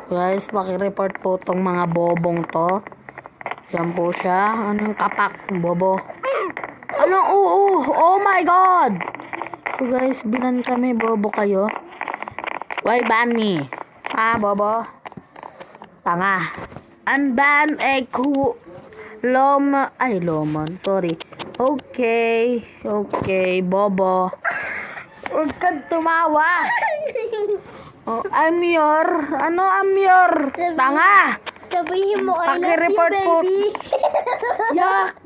Guys, pakireport po tong mga bobong to. Yan po siya. Anong kapak, bobo? Anong oh my god! So guys, binan kami, bobo kayo. Why ban me? Bobo? Tanga. Unban Lomon. Sorry. Okay, bobo. Huwag kang tumawa. Oh, I'm your tanga. Sabihin mo, I love you, Pakireport po. baby. Yak.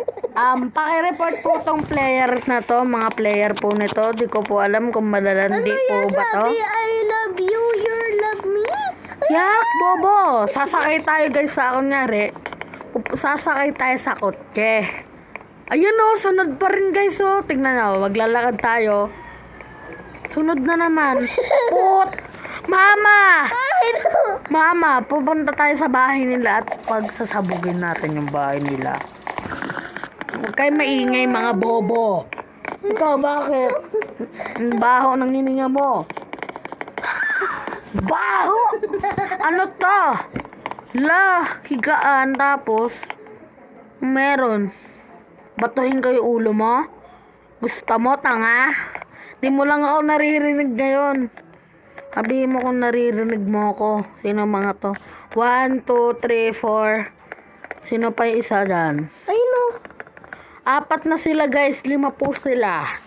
Pakireport po tong player na to, mga player po nito. Di ko po alam kung malalandi po ba to. Sabi, I love you, you love me? Yak, bobo. Sasakay tayo guys sa kunyari. Sasakay tayo sa kotse. Ayun o, sunod pa rin guys o. Tingnan nyo, maglalakad tayo. Sunod na naman. Put! Mama, pupunta tayo sa bahay nila at pagsasabugin natin yung bahay nila. Huwag kayo maingay mga bobo. Ikaw, bakit? Ang baho ng hininga mo. Baho! Ano to? Higaan tapos meron. Batuhin kayo ulo mo? Gusto mo, tanga? Di mo lang ako naririnig ngayon. Sabihin mo kung naririnig mo ako. Sino mga to? 1, 2, 3, 4. Sino pa yung isa dyan? I know. 4 na sila guys. 5 po sila.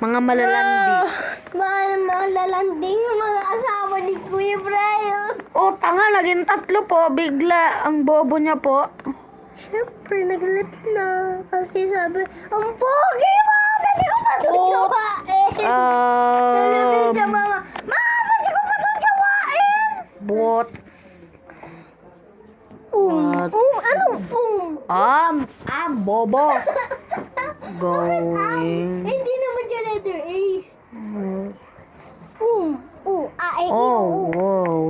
Mga malalandi. Malalanding yung mga asawa ni Kuya Brian. Oh, tanga. Naging 3 po. Bigla. Ang bobo niya po. Siyempre, naglit na. Kasi sabi, ang pogi mo! Pwede ko pa ito jawain! Sabi sa mama, pwede ko pa ito jawain! What? What? Bobo. Going. Hindi naman siya letter A.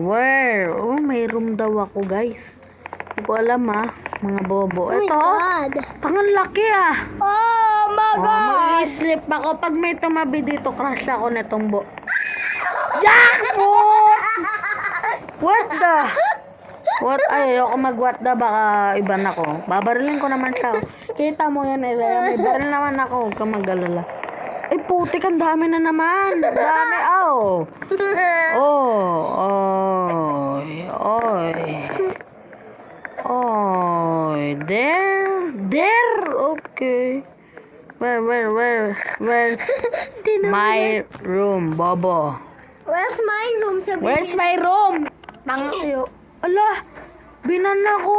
Where? Oh, may room daw ako guys. Hindi ko alam mga bobo. Oh my Ito, God. tangan laki Oh my God. Mag-i-sleep ako. Pag may tumabi dito, crush ako netong Jackpot! What? Ay, ayoko mag-what the, baka iban ako. Babarilin ko naman siya. Kita mo yan, Elia. May baril naman ako. Huwag kang mag-alala. Ay, putik, ang dami na naman. Dami, There. Okay. Where's my room, bobo? Where's my room? Sabi Where's my room? Tanga kayo. Ala, binan ako.